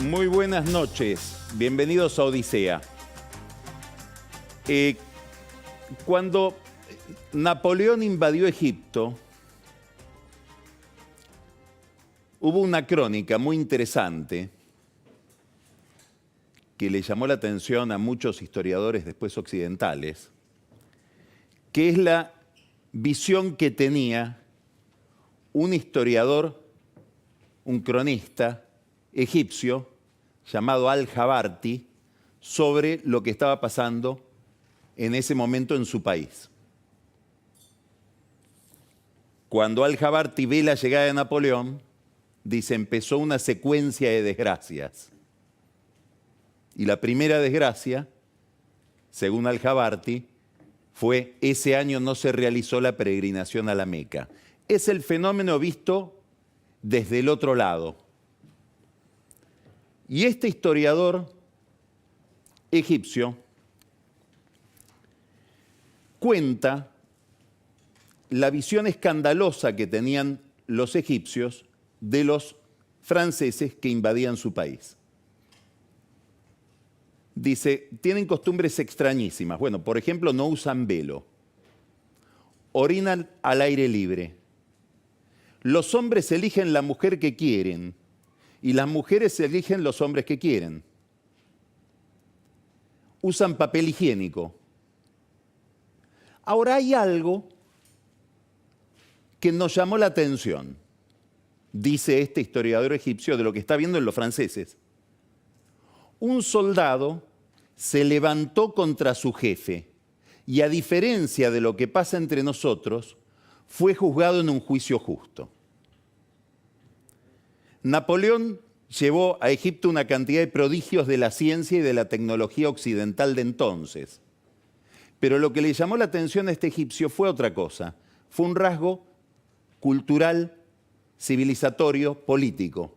Muy buenas noches, bienvenidos a Odisea. Cuando Napoleón invadió Egipto, hubo una crónica muy interesante que le llamó la atención a muchos historiadores después occidentales, que es la visión que tenía un historiador, un cronista egipcio llamado Al-Jabarti sobre lo que estaba pasando en ese momento en su país. Cuando Al-Jabarti ve la llegada de Napoleón, dice, empezó una secuencia de desgracias. Y la primera desgracia, según Al-Jabarti, fue ese año no se realizó la peregrinación a la Meca. Es el fenómeno visto desde el otro lado. Y este historiador egipcio cuenta la visión escandalosa que tenían los egipcios de los franceses que invadían su país. Dice, tienen costumbres extrañísimas. Bueno, por ejemplo, no usan velo. Orinan al aire libre. Los hombres eligen la mujer que quieren y las mujeres eligen los hombres que quieren. Usan papel higiénico. Ahora hay algo que nos llamó la atención, dice este historiador egipcio, de lo que está viendo en los franceses. Un soldado se levantó contra su jefe y, a diferencia de lo que pasa entre nosotros, fue juzgado en un juicio justo. Napoleón llevó a Egipto una cantidad de prodigios de la ciencia y de la tecnología occidental de entonces. Pero lo que le llamó la atención a este egipcio fue otra cosa. Fue un rasgo cultural, civilizatorio, político.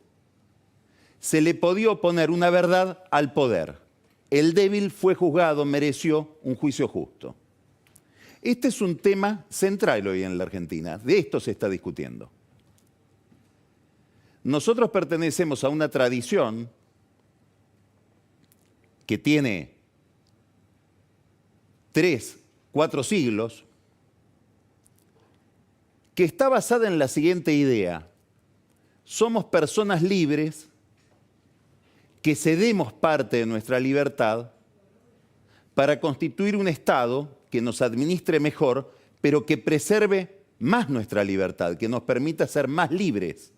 Se le podía oponer una verdad al poder. El débil fue juzgado, mereció un juicio justo. Este es un tema central hoy en la Argentina. De esto se está discutiendo. Nosotros pertenecemos a una tradición que tiene 3, 4 siglos, que está basada en la siguiente idea. Somos personas libres que cedemos parte de nuestra libertad para constituir un Estado que nos administre mejor, pero que preserve más nuestra libertad, que nos permita ser más libres.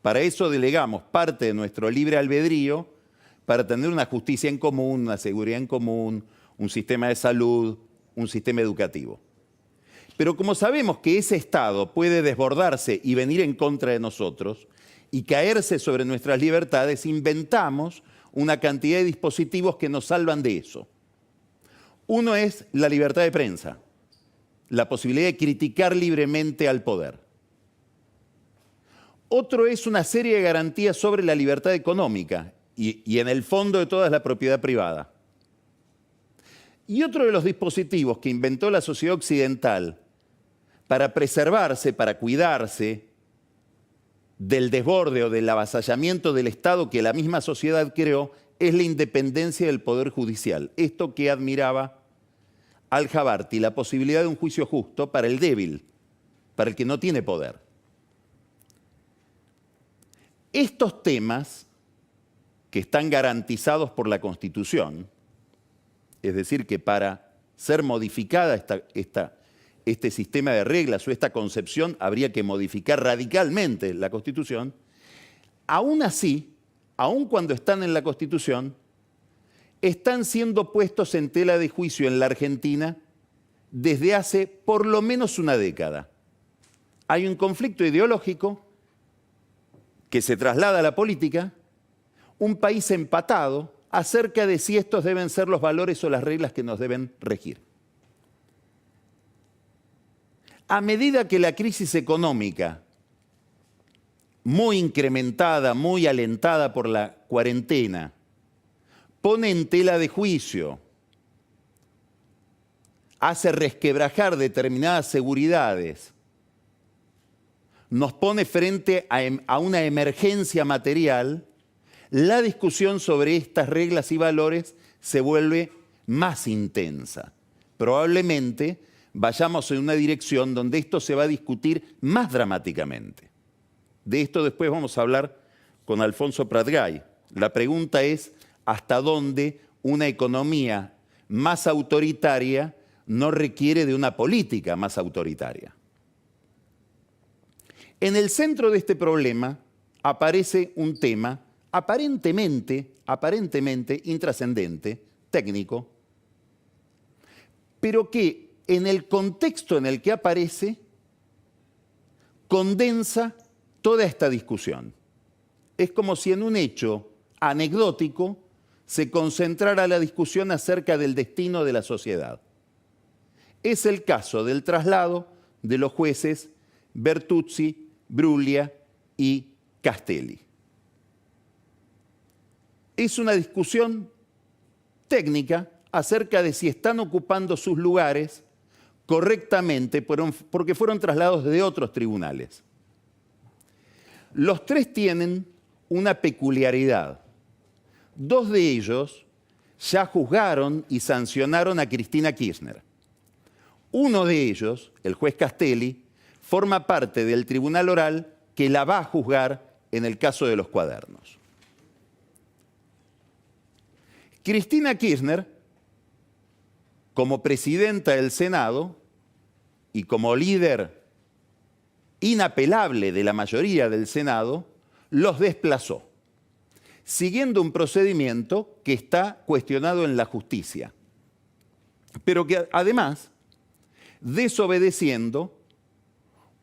Para eso delegamos parte de nuestro libre albedrío para tener una justicia en común, una seguridad en común, un sistema de salud, un sistema educativo. Pero como sabemos que ese Estado puede desbordarse y venir en contra de nosotros y caerse sobre nuestras libertades, inventamos una cantidad de dispositivos que nos salvan de eso. Uno es la libertad de prensa, la posibilidad de criticar libremente al poder. Otro es una serie de garantías sobre la libertad económica y en el fondo de toda es la propiedad privada. Y otro de los dispositivos que inventó la sociedad occidental para preservarse, para cuidarse del desborde o del avasallamiento del Estado que la misma sociedad creó, es la independencia del Poder Judicial. Esto que admiraba Al-Jabarti, la posibilidad de un juicio justo para el débil, para el que no tiene poder. Estos temas, que están garantizados por la Constitución, es decir, que para ser modificada este sistema de reglas o esta concepción habría que modificar radicalmente la Constitución, aún así, aun cuando están en la Constitución, están siendo puestos en tela de juicio en la Argentina desde hace por lo menos una década. Hay un conflicto ideológico que se traslada a la política, un país empatado acerca de si estos deben ser los valores o las reglas que nos deben regir. A medida que la crisis económica, muy incrementada, muy alentada por la cuarentena, pone en tela de juicio, hace resquebrajar determinadas seguridades, nos pone frente a una emergencia material, la discusión sobre estas reglas y valores se vuelve más intensa. Probablemente vayamos en una dirección donde esto se va a discutir más dramáticamente. De esto después vamos a hablar con Alfonso Pratgay. La pregunta es hasta dónde una economía más autoritaria no requiere de una política más autoritaria. En el centro de este problema aparece un tema aparentemente intrascendente, técnico, pero que en el contexto en el que aparece condensa toda esta discusión. Es como si en un hecho anecdótico se concentrara la discusión acerca del destino de la sociedad. Es el caso del traslado de los jueces Bertuzzi, Bruglia y Castelli. Es una discusión técnica acerca de si están ocupando sus lugares correctamente porque fueron trasladados de otros tribunales. Los tres tienen una peculiaridad. Dos de ellos ya juzgaron y sancionaron a Cristina Kirchner. Uno de ellos, el juez Castelli, forma parte del tribunal oral que la va a juzgar en el caso de los cuadernos. Cristina Kirchner, como presidenta del Senado y como líder inapelable de la mayoría del Senado, los desplazó, siguiendo un procedimiento que está cuestionado en la justicia, pero que además desobedeciendo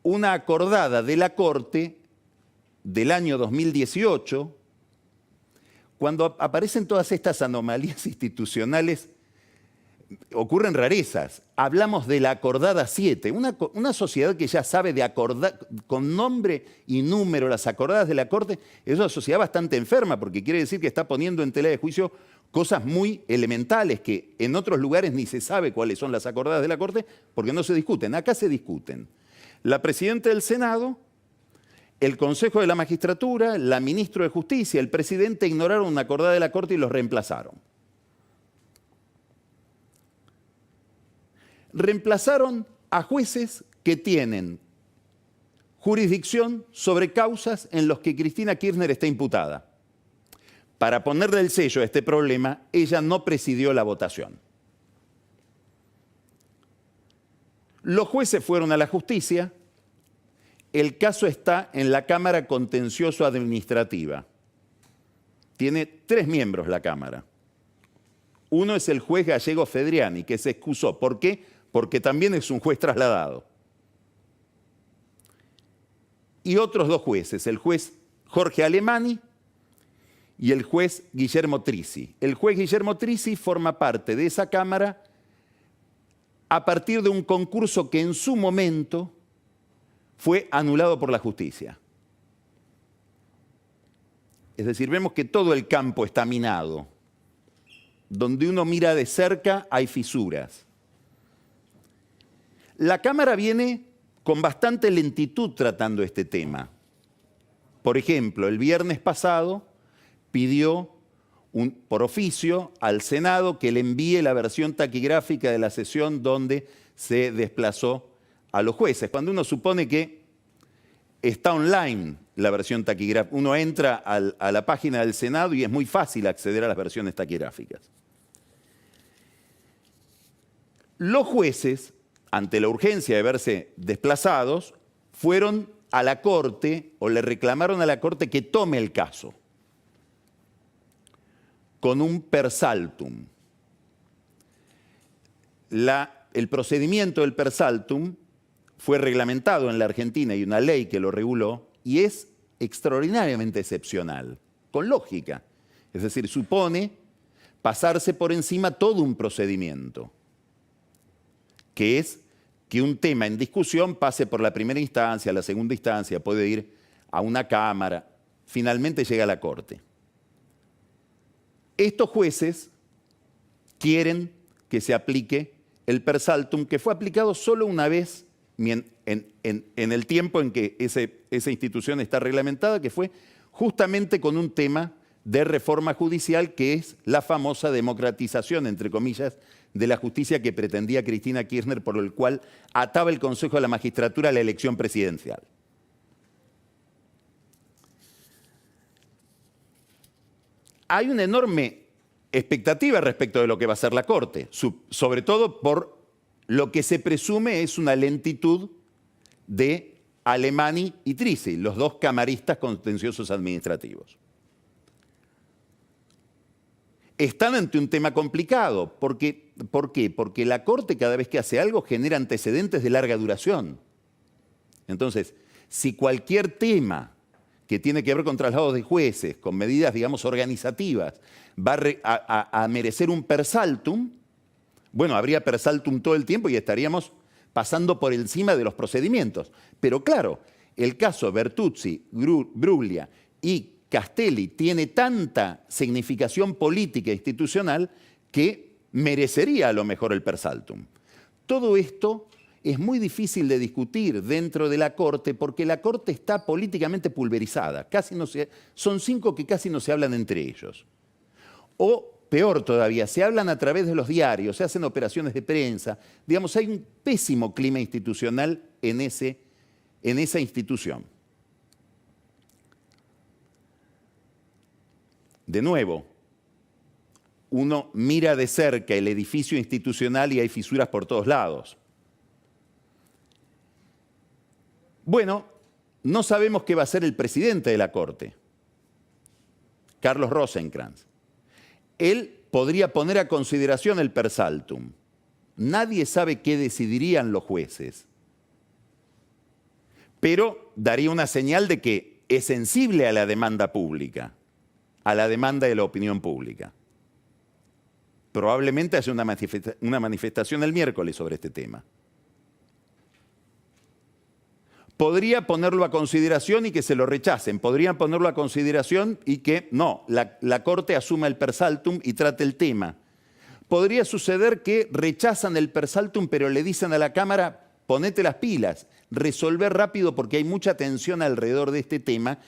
una acordada de la Corte del año 2018, cuando aparecen todas estas anomalías institucionales, ocurren rarezas. Hablamos de la acordada 7, una sociedad que ya sabe de acordar, con nombre y número, las acordadas de la Corte, es una sociedad bastante enferma, porque quiere decir que está poniendo en tela de juicio cosas muy elementales que en otros lugares ni se sabe cuáles son las acordadas de la Corte, porque no se discuten. Acá se discuten. La presidenta del Senado, el Consejo de la Magistratura, la ministra de Justicia, el presidente ignoraron una acordada de la Corte y los reemplazaron. Reemplazaron a jueces que tienen jurisdicción sobre causas en las que Cristina Kirchner está imputada. Para ponerle el sello a este problema, ella no presidió la votación. Los jueces fueron a la justicia. El caso está en la Cámara Contencioso Administrativa. Tiene 3 miembros la Cámara. Uno es el juez gallego Fedriani, que se excusó. ¿Por qué? Porque también es un juez trasladado. Y otros 2 jueces, el juez Jorge Alemani y el juez Guillermo Trisi. El juez Guillermo Trisi forma parte de esa Cámara a partir de un concurso que en su momento fue anulado por la justicia. Es decir, vemos que todo el campo está minado. Donde uno mira de cerca hay fisuras. La Cámara viene con bastante lentitud tratando este tema. Por ejemplo, el viernes pasado pidió por oficio al Senado que le envíe la versión taquigráfica de la sesión donde se desplazó a los jueces. Cuando uno supone que está online la versión taquigráfica, uno entra a la página del Senado y es muy fácil acceder a las versiones taquigráficas. Los jueces, ante la urgencia de verse desplazados, fueron a la Corte o le reclamaron a la Corte que tome el caso con un per saltum. El procedimiento del per saltum fue reglamentado en la Argentina y una ley que lo reguló y es extraordinariamente excepcional, con lógica. Es decir, supone pasarse por encima todo un procedimiento, que es que un tema en discusión pase por la primera instancia, la segunda instancia, puede ir a una Cámara, finalmente llega a la Corte. Estos jueces quieren que se aplique el per saltum, que fue aplicado solo una vez en el tiempo en que esa institución está reglamentada, que fue justamente con un tema de reforma judicial, que es la famosa democratización, entre comillas, de la justicia que pretendía Cristina Kirchner, por el cual ataba el Consejo de la Magistratura a la elección presidencial. Hay una enorme expectativa respecto de lo que va a ser la Corte, sobre todo por lo que se presume es una lentitud de Alemany y Trisi, los dos camaristas contenciosos administrativos. Están ante un tema complicado. ¿Por qué? Porque la Corte, cada vez que hace algo, genera antecedentes de larga duración. Entonces, si cualquier tema que tiene que ver con traslados de jueces, con medidas, digamos, organizativas, va a merecer un per saltum, bueno, habría per saltum todo el tiempo y estaríamos pasando por encima de los procedimientos. Pero claro, el caso Bertuzzi, Bruglia y Castelli tiene tanta significación política e institucional que merecería a lo mejor el per saltum. Todo esto es muy difícil de discutir dentro de la Corte porque la Corte está políticamente pulverizada. Son 5 que casi no se hablan entre ellos. O peor todavía, se hablan a través de los diarios, se hacen operaciones de prensa. Digamos, hay un pésimo clima institucional en esa institución. De nuevo, uno mira de cerca el edificio institucional y hay fisuras por todos lados. Bueno, no sabemos qué va a ser el presidente de la Corte, Carlos Rosenkrantz. Él podría poner a consideración el per saltum. Nadie sabe qué decidirían los jueces, pero daría una señal de que es sensible a la demanda pública, a la demanda de la opinión pública. Probablemente haya una manifestación el miércoles sobre este tema. Podría ponerlo a consideración y que se lo rechacen. Podrían ponerlo a consideración y que no, la Corte asuma el per saltum y trate el tema. Podría suceder que rechazan el per saltum, pero le dicen a la Cámara, ponete las pilas, resolver rápido porque hay mucha tensión alrededor de este tema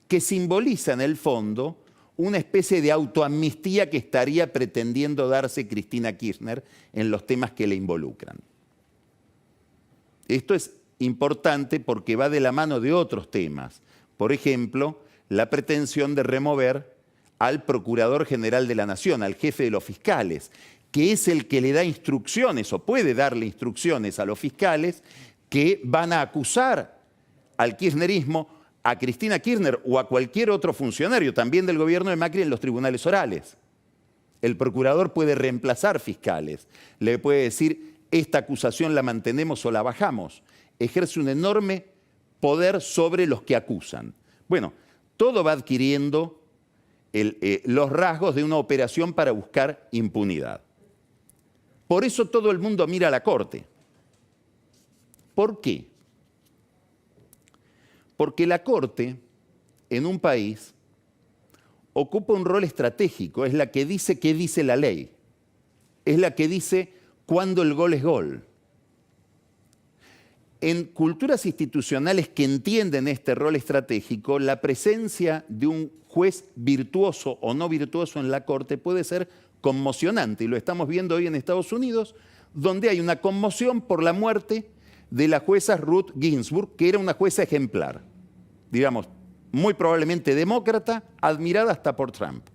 que simboliza en el fondo una especie de autoamnistía que estaría pretendiendo darse Cristina Kirchner en los temas que le involucran. Esto es importante porque va de la mano de otros temas. Por ejemplo, la pretensión de remover al Procurador General de la Nación, al jefe de los fiscales, que es el que le da instrucciones o puede darle instrucciones a los fiscales que van a acusar al kirchnerismo, a Cristina Kirchner o a cualquier otro funcionario, también del gobierno de Macri, en los tribunales orales. El procurador puede reemplazar fiscales, le puede decir, esta acusación la mantenemos o la bajamos. Ejerce un enorme poder sobre los que acusan. Bueno, todo va adquiriendo los rasgos de una operación para buscar impunidad. Por eso todo el mundo mira a la Corte. ¿Por qué? Porque la Corte, en un país, ocupa un rol estratégico, es la que dice qué dice la ley, es la que dice cuándo el gol es gol. En culturas institucionales que entienden este rol estratégico, la presencia de un juez virtuoso o no virtuoso en la Corte puede ser conmocionante, y lo estamos viendo hoy en Estados Unidos, donde hay una conmoción por la muerte de la jueza Ruth Ginsburg, que era una jueza ejemplar, digamos, muy probablemente demócrata, admirada hasta por Trump.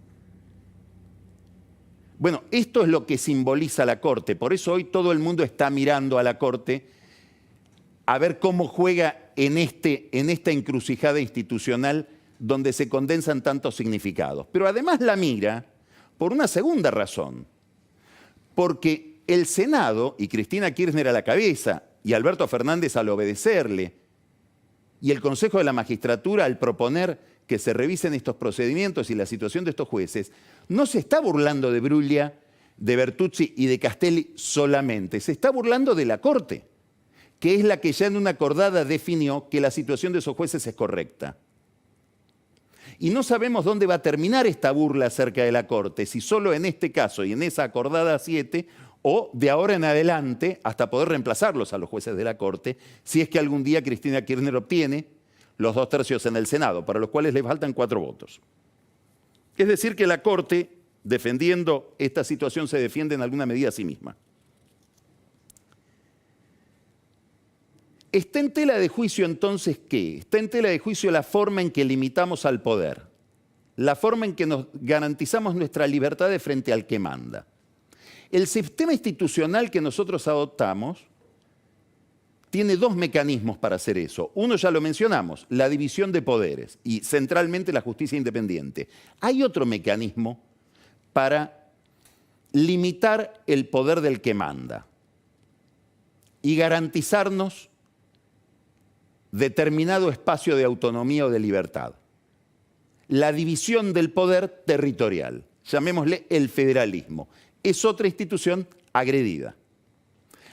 Bueno, esto es lo que simboliza la Corte, por eso hoy todo el mundo está mirando a la Corte a ver cómo juega en esta encrucijada institucional donde se condensan tantos significados. Pero además la mira por una segunda razón, porque el Senado, y Cristina Kirchner a la cabeza, y Alberto Fernández al obedecerle, y el Consejo de la Magistratura al proponer que se revisen estos procedimientos y la situación de estos jueces, no se está burlando de Bruglia, de Bertuzzi y de Castelli solamente, se está burlando de la Corte, que es la que ya en una acordada definió que la situación de esos jueces es correcta. Y no sabemos dónde va a terminar esta burla acerca de la Corte, si solo en este caso y en esa acordada 7, o de ahora en adelante hasta poder reemplazarlos a los jueces de la Corte, si es que algún día Cristina Kirchner obtiene los 2/3 en el Senado, para los cuales le faltan 4 votos. Es decir, que la Corte, defendiendo esta situación, se defiende en alguna medida a sí misma. ¿Está en tela de juicio entonces qué? Está en tela de juicio la forma en que limitamos al poder, la forma en que nos garantizamos nuestra libertad de frente al que manda. El sistema institucional que nosotros adoptamos tiene dos mecanismos para hacer eso. Uno ya lo mencionamos, la división de poderes y centralmente la justicia independiente. Hay otro mecanismo para limitar el poder del que manda y garantizarnos determinado espacio de autonomía o de libertad. La división del poder territorial, llamémosle el federalismo, es otra institución agredida.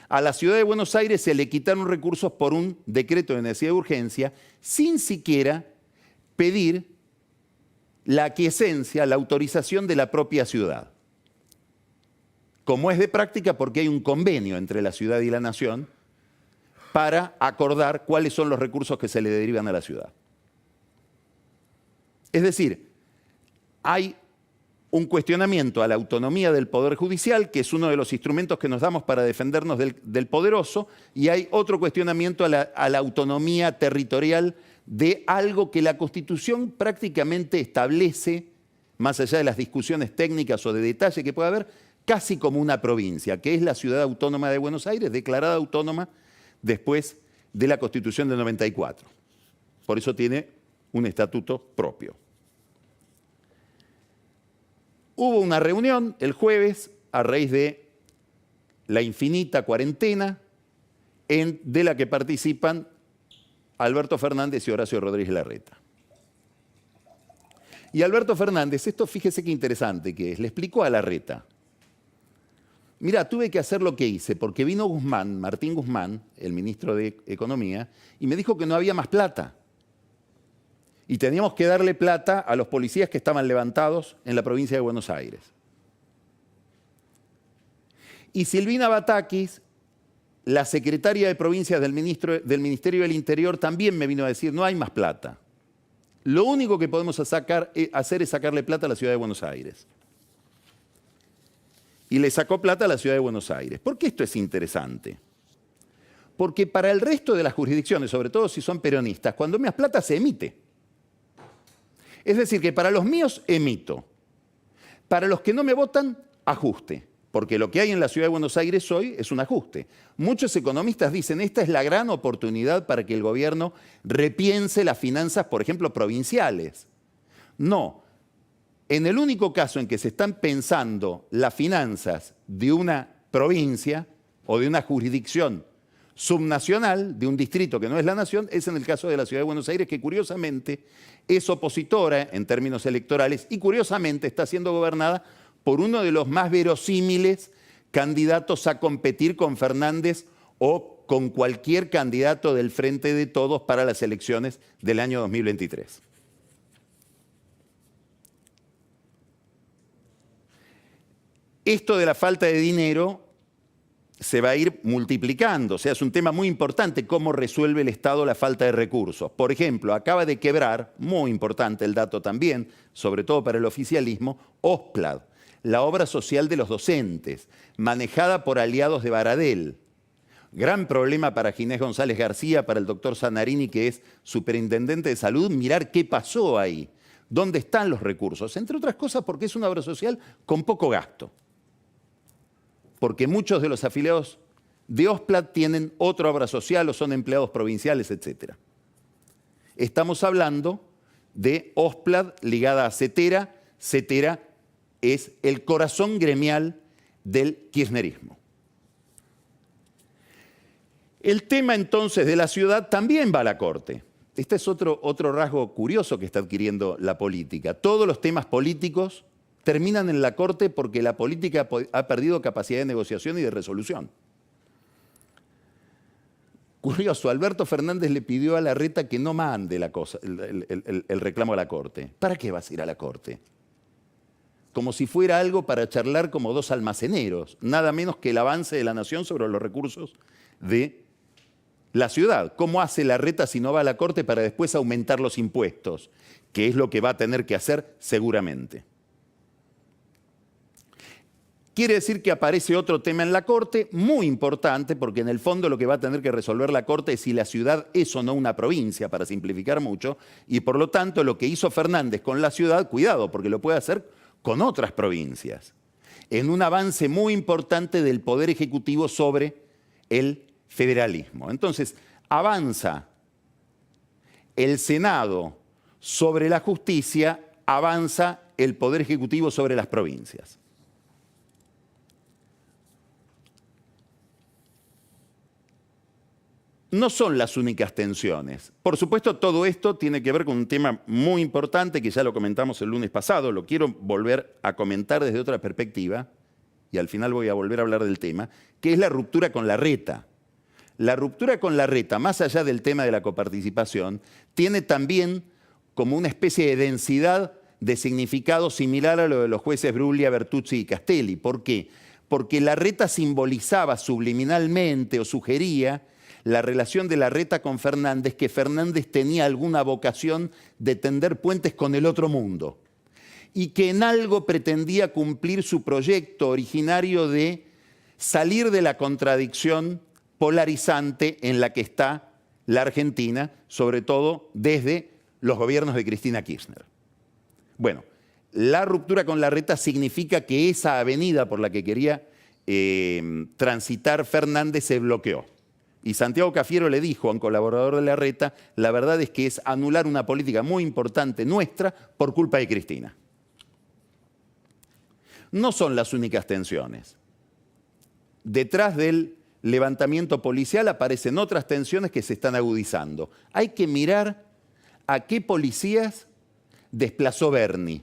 A la ciudad de Buenos Aires se le quitaron recursos por un decreto de necesidad de urgencia sin siquiera pedir la aquiescencia, la autorización de la propia ciudad. Como es de práctica porque hay un convenio entre la ciudad y la nación para acordar cuáles son los recursos que se le derivan a la ciudad. Es decir, hay un cuestionamiento a la autonomía del Poder Judicial, que es uno de los instrumentos que nos damos para defendernos del poderoso, y hay otro cuestionamiento a la autonomía territorial de algo que la Constitución prácticamente establece, más allá de las discusiones técnicas o de detalle que pueda haber, casi como una provincia, que es la Ciudad Autónoma de Buenos Aires, declarada autónoma después de la Constitución del 94. Por eso tiene un estatuto propio. Hubo una reunión el jueves a raíz de la infinita cuarentena de la que participan Alberto Fernández y Horacio Rodríguez Larreta. Y Alberto Fernández, esto fíjese qué interesante que es, le explicó a Larreta: mira, tuve que hacer lo que hice porque vino Guzmán, Martín Guzmán, el ministro de Economía, y me dijo que no había más plata. Y teníamos que darle plata a los policías que estaban levantados en la provincia de Buenos Aires. Y Silvina Batakis, la secretaria de provincias del Ministerio del Interior, también me vino a decir: no hay más plata. Lo único que podemos hacer es sacarle plata a la ciudad de Buenos Aires. Y le sacó plata a la ciudad de Buenos Aires. ¿Por qué esto es interesante? Porque para el resto de las jurisdicciones, sobre todo si son peronistas, cuando me das plata se emite. Es decir, que para los míos emito. Para los que no me votan, ajuste. Porque lo que hay en la ciudad de Buenos Aires hoy es un ajuste. Muchos economistas dicen: esta es la gran oportunidad para que el gobierno repiense las finanzas, por ejemplo, provinciales. No. En el único caso en que se están pensando las finanzas de una provincia o de una jurisdicción subnacional, de un distrito que no es la nación, es en el caso de la ciudad de Buenos Aires, que curiosamente es opositora en términos electorales y curiosamente está siendo gobernada por uno de los más verosímiles candidatos a competir con Fernández o con cualquier candidato del Frente de Todos para las elecciones del año 2023. Esto de la falta de dinero se va a ir multiplicando, o sea, es un tema muy importante cómo resuelve el Estado la falta de recursos. Por ejemplo, acaba de quebrar, muy importante el dato también, sobre todo para el oficialismo, OSPLAD, la obra social de los docentes, manejada por aliados de Baradel. Gran problema para Ginés González García, para el doctor Zanarini, que es superintendente de salud, mirar qué pasó ahí, dónde están los recursos, entre otras cosas porque es una obra social con poco gasto. Porque muchos de los afiliados de OSPLAD tienen otra obra social o son empleados provinciales, etc. Estamos hablando de OSPLAD ligada a CETERA. CETERA es el corazón gremial del kirchnerismo. El tema entonces de la ciudad también va a la Corte. Este es otro rasgo curioso que está adquiriendo la política. Todos los temas políticos terminan en la Corte porque la política ha perdido capacidad de negociación y de resolución. Curioso, Alberto Fernández le pidió a Larreta que no mande el reclamo a la Corte. ¿Para qué vas a ir a la Corte? Como si fuera algo para charlar como dos almaceneros, nada menos que el avance de la nación sobre los recursos de la ciudad. ¿Cómo hace Larreta si no va a la Corte para después aumentar los impuestos? Que es lo que va a tener que hacer seguramente. Quiere decir que aparece otro tema en la Corte, muy importante, porque en el fondo lo que va a tener que resolver la Corte es si la ciudad es o no una provincia, para simplificar mucho, y por lo tanto lo que hizo Fernández con la ciudad, cuidado, porque lo puede hacer con otras provincias, en un avance muy importante del Poder Ejecutivo sobre el federalismo. Entonces, avanza el Senado sobre la justicia, avanza el Poder Ejecutivo sobre las provincias. No son las únicas tensiones. Por supuesto, todo esto tiene que ver con un tema muy importante que ya lo comentamos el lunes pasado, lo quiero volver a comentar desde otra perspectiva, y al final voy a volver a hablar del tema, que es la ruptura con Larreta. La ruptura con Larreta, más allá del tema de la coparticipación, tiene también como una especie de densidad de significado similar a lo de los jueces Bruglia, Bertuzzi y Castelli. ¿Por qué? Porque Larreta simbolizaba subliminalmente o sugería la relación de Larreta con Fernández, que Fernández tenía alguna vocación de tender puentes con el otro mundo y que en algo pretendía cumplir su proyecto originario de salir de la contradicción polarizante en la que está la Argentina, sobre todo desde los gobiernos de Cristina Kirchner. Bueno, la ruptura con Larreta significa que esa avenida por la que quería transitar Fernández se bloqueó. Y Santiago Cafiero le dijo a un colaborador de Larreta, la verdad es que es anular una política muy importante nuestra por culpa de Cristina. No son las únicas tensiones. Detrás del levantamiento policial aparecen otras tensiones que se están agudizando. Hay que mirar a qué policías desplazó Berni.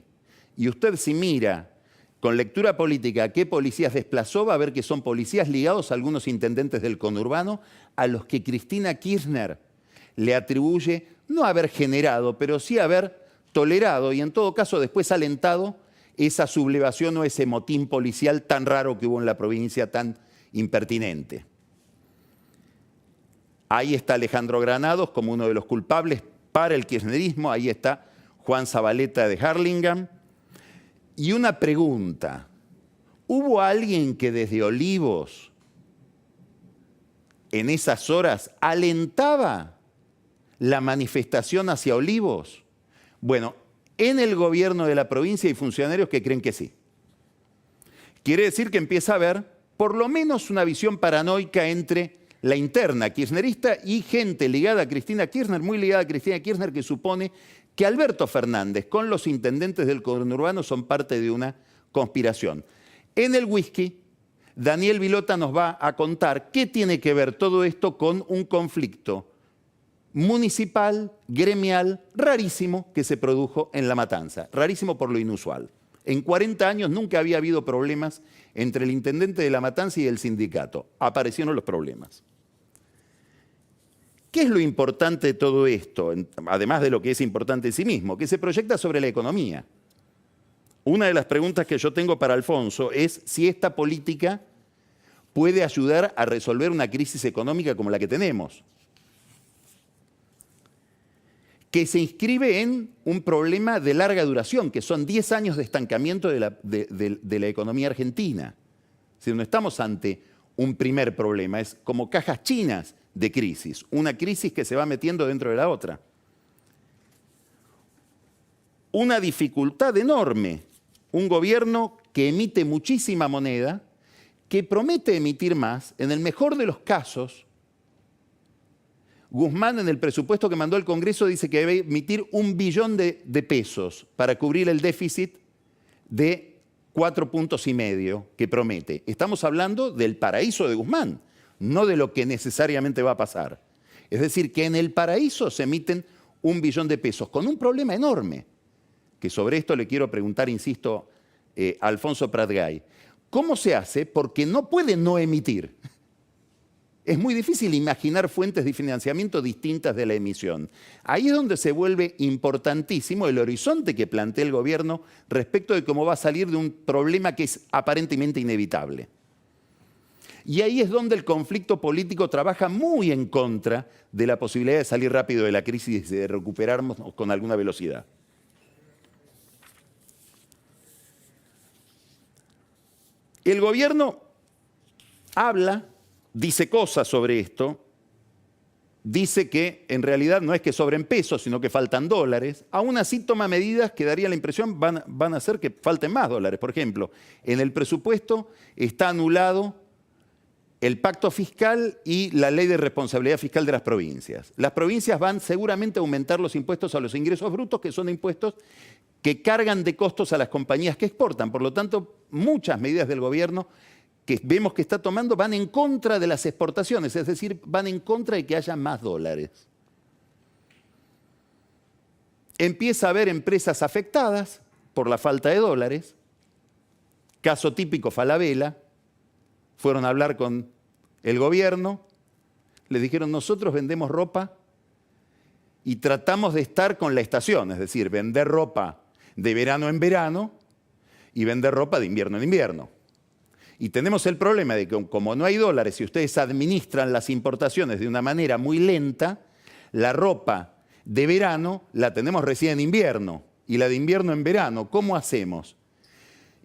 Y usted si mira con lectura política a qué policías desplazó, va a ver que son policías ligados a algunos intendentes del conurbano a los que Cristina Kirchner le atribuye no haber generado, pero sí haber tolerado y en todo caso después alentado esa sublevación o ese motín policial tan raro que hubo en la provincia, tan impertinente. Ahí está Alejandro Granados como uno de los culpables para el kirchnerismo, ahí está Juan Zabaleta de Harlingen. Y una pregunta, ¿hubo alguien que desde Olivos en esas horas alentaba la manifestación hacia Olivos? Bueno, en el gobierno de la provincia hay funcionarios que creen que sí. Quiere decir que empieza a haber por lo menos una visión paranoica entre la interna kirchnerista y gente ligada a Cristina Kirchner, muy ligada a Cristina Kirchner, que supone que Alberto Fernández con los intendentes del conurbano son parte de una conspiración. En el whisky, Daniel Vilota nos va a contar qué tiene que ver todo esto con un conflicto municipal, gremial, rarísimo que se produjo en La Matanza. Rarísimo por lo inusual. En 40 años nunca había habido problemas entre el intendente de La Matanza y el sindicato. Aparecieron los problemas. ¿Qué es lo importante de todo esto? Además de lo que es importante en sí mismo, que se proyecta sobre la economía. Una de las preguntas que yo tengo para Alfonso es si esta política puede ayudar a resolver una crisis económica como la que tenemos, que se inscribe en un problema de larga duración, que son 10 años de estancamiento de la economía argentina. Si no estamos ante un primer problema, es como cajas chinas de crisis, una crisis que se va metiendo dentro de la otra. Una dificultad enorme, un gobierno que emite muchísima moneda, que promete emitir más, en el mejor de los casos, Guzmán en el presupuesto que mandó al Congreso dice que debe emitir 1 billón de pesos para cubrir el déficit de 4,5 puntos que promete. Estamos hablando del paraíso de Guzmán, no de lo que necesariamente va a pasar. Es decir, que en el paraíso se emiten 1 billón de pesos, con un problema enorme, que sobre esto le quiero preguntar, insisto, a Alfonso Pratgay. ¿Cómo se hace? Porque no puede no emitir. Es muy difícil imaginar fuentes de financiamiento distintas de la emisión. Ahí es donde se vuelve importantísimo el horizonte que plantea el gobierno respecto de cómo va a salir de un problema que es aparentemente inevitable. Y ahí es donde el conflicto político trabaja muy en contra de la posibilidad de salir rápido de la crisis y de recuperarnos con alguna velocidad. El gobierno habla, dice cosas sobre esto, dice que en realidad no es que sobren pesos, sino que faltan dólares. Aún así toma medidas que daría la impresión van a hacer que falten más dólares. Por ejemplo, en el presupuesto está anulado el pacto fiscal y la ley de responsabilidad fiscal de las provincias. Las provincias van seguramente a aumentar los impuestos a los ingresos brutos, que son impuestos que cargan de costos a las compañías que exportan. Por lo tanto, muchas medidas del gobierno que vemos que está tomando van en contra de las exportaciones, es decir, van en contra de que haya más dólares. Empieza a haber empresas afectadas por la falta de dólares. Caso típico, Falabella. Fueron a hablar con el gobierno, les dijeron, nosotros vendemos ropa y tratamos de estar con la estación, es decir, vender ropa de verano en verano y vender ropa de invierno en invierno. Y tenemos el problema de que como no hay dólares y ustedes administran las importaciones de una manera muy lenta, la ropa de verano la tenemos recién en invierno y la de invierno en verano. ¿Cómo hacemos?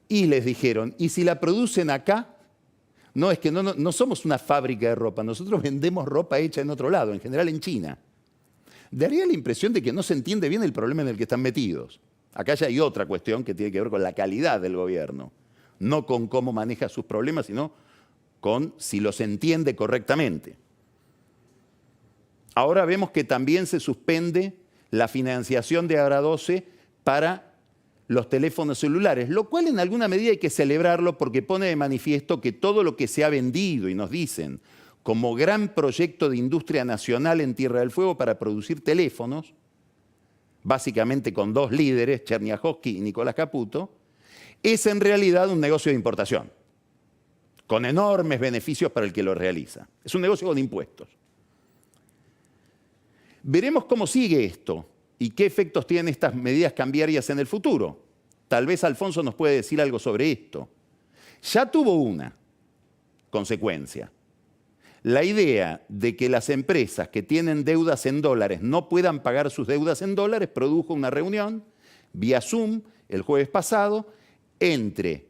Y les dijeron, ¿y si la producen acá? No, es que no somos una fábrica de ropa, nosotros vendemos ropa hecha en otro lado, en general en China. Daría la impresión de que no se entiende bien el problema en el que están metidos. Acá ya hay otra cuestión que tiene que ver con la calidad del gobierno. No con cómo maneja sus problemas, sino con si los entiende correctamente. Ahora vemos que también se suspende la financiación de Ara 12 para los teléfonos celulares, lo cual en alguna medida hay que celebrarlo porque pone de manifiesto que todo lo que se ha vendido, y nos dicen, como gran proyecto de industria nacional en Tierra del Fuego para producir teléfonos, básicamente con dos líderes, Cherniakhovsky y Nicolás Caputo, es en realidad un negocio de importación, con enormes beneficios para el que lo realiza. Es un negocio con impuestos. Veremos cómo sigue esto y qué efectos tienen estas medidas cambiarias en el futuro. Tal vez Alfonso nos puede decir algo sobre esto. Ya tuvo una consecuencia. La idea de que las empresas que tienen deudas en dólares no puedan pagar sus deudas en dólares produjo una reunión vía Zoom el jueves pasado entre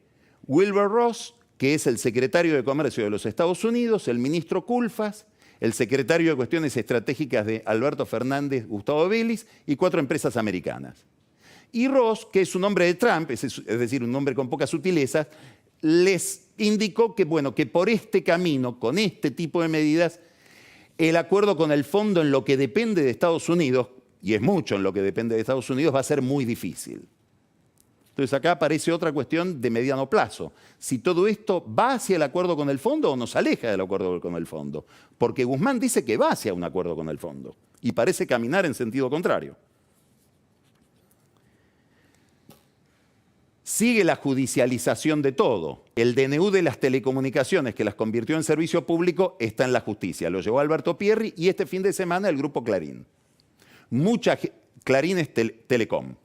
Wilbur Ross, que es el secretario de Comercio de los Estados Unidos, el ministro Culfas, el secretario de Cuestiones Estratégicas de Alberto Fernández, Gustavo Vélez, y 4 empresas americanas. Y Ross, que es un hombre de Trump, es decir, un hombre con pocas sutilezas, les indicó que, bueno, que por este camino, con este tipo de medidas, el acuerdo con el fondo en lo que depende de Estados Unidos, y es mucho en lo que depende de Estados Unidos, va a ser muy difícil. Entonces acá aparece otra cuestión de mediano plazo. Si todo esto va hacia el acuerdo con el fondo o nos aleja del acuerdo con el fondo. Porque Guzmán dice que va hacia un acuerdo con el fondo y parece caminar en sentido contrario. Sigue la judicialización de todo. El DNU de las telecomunicaciones que las convirtió en servicio público está en la justicia. Lo llevó Alberto Pierri y este fin de semana el grupo Clarín. Clarín es Telecom.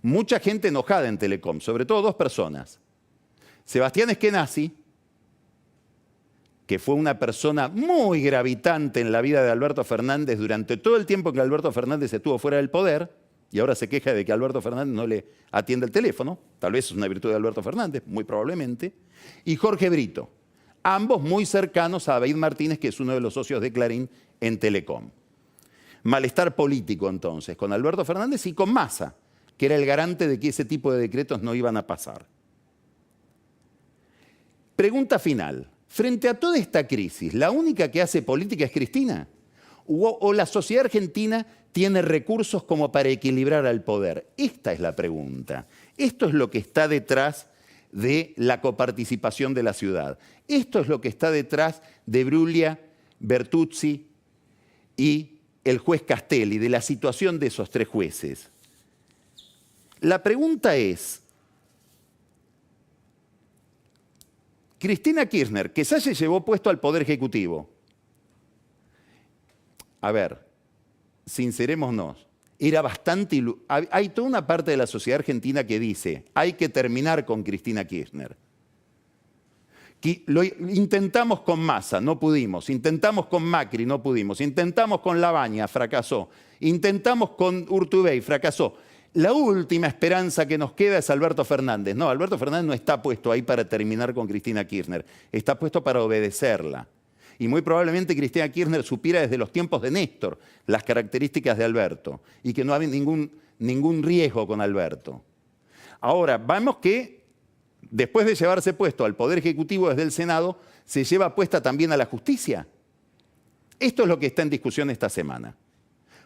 Mucha gente enojada en Telecom, sobre todo 2 personas. Sebastián Eskenazi, que fue una persona muy gravitante en la vida de Alberto Fernández durante todo el tiempo que Alberto Fernández estuvo fuera del poder, y ahora se queja de que Alberto Fernández no le atiende el teléfono, tal vez es una virtud de Alberto Fernández, muy probablemente, y Jorge Brito, ambos muy cercanos a David Martínez, que es uno de los socios de Clarín en Telecom. Malestar político entonces, con Alberto Fernández y con Massa, que era el garante de que ese tipo de decretos no iban a pasar. Pregunta final. Frente a toda esta crisis, ¿la única que hace política es Cristina? ¿O la sociedad argentina tiene recursos como para equilibrar al poder? Esta es la pregunta. Esto es lo que está detrás de la coparticipación de la ciudad. Esto es lo que está detrás de Bruglia, Bertuzzi y el juez Castelli, de la situación de esos 3 jueces. La pregunta es, Cristina Kirchner, que ya se llevó puesto al Poder Ejecutivo. A ver, sincerémonos, era bastante... Hay toda una parte de la sociedad argentina que dice, hay que terminar con Cristina Kirchner. Lo intentamos con Massa, no pudimos. Intentamos con Macri, no pudimos. Intentamos con Labaña, fracasó. Intentamos con Urtubey, fracasó. La última esperanza que nos queda es Alberto Fernández. No, Alberto Fernández no está puesto ahí para terminar con Cristina Kirchner, está puesto para obedecerla. Y muy probablemente Cristina Kirchner supiera desde los tiempos de Néstor las características de Alberto y que no había ningún riesgo con Alberto. Ahora, vemos que después de llevarse puesto al Poder Ejecutivo desde el Senado, se lleva puesta también a la justicia. Esto es lo que está en discusión esta semana.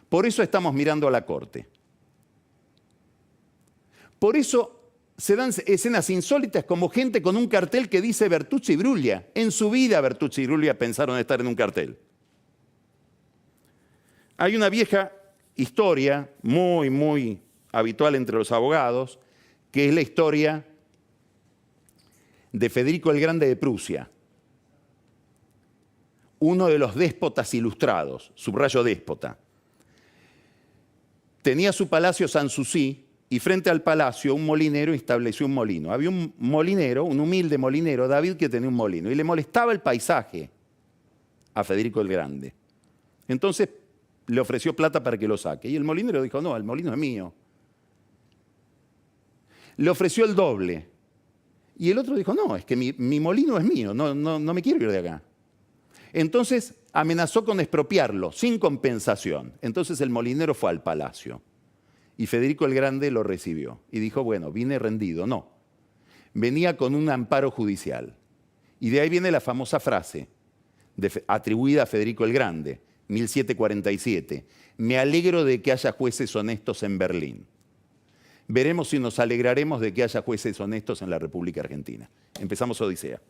Por eso estamos mirando a la Corte. Por eso se dan escenas insólitas como gente con un cartel que dice Bertucci y Bruglia. En su vida Bertucci y Bruglia pensaron estar en un cartel. Hay una vieja historia muy, muy habitual entre los abogados, que es la historia de Federico el Grande de Prusia, uno de los déspotas ilustrados, subrayo déspota. Tenía su palacio Sanssouci y frente al palacio un molinero estableció un molino. Había un molinero, un humilde molinero, David, que tenía un molino y le molestaba el paisaje a Federico el Grande. Entonces le ofreció plata para que lo saque y el molinero dijo, no, el molino es mío. Le ofreció el doble y el otro dijo, no, es que mi molino es mío, no me quiero ir de acá. Entonces amenazó con expropiarlo sin compensación. Entonces el molinero fue al palacio. Y Federico el Grande lo recibió y dijo, bueno, vine rendido. No, venía con un amparo judicial. Y de ahí viene la famosa frase atribuida a Federico el Grande, 1747. Me alegro de que haya jueces honestos en Berlín. Veremos si nos alegraremos de que haya jueces honestos en la República Argentina. Empezamos Odisea.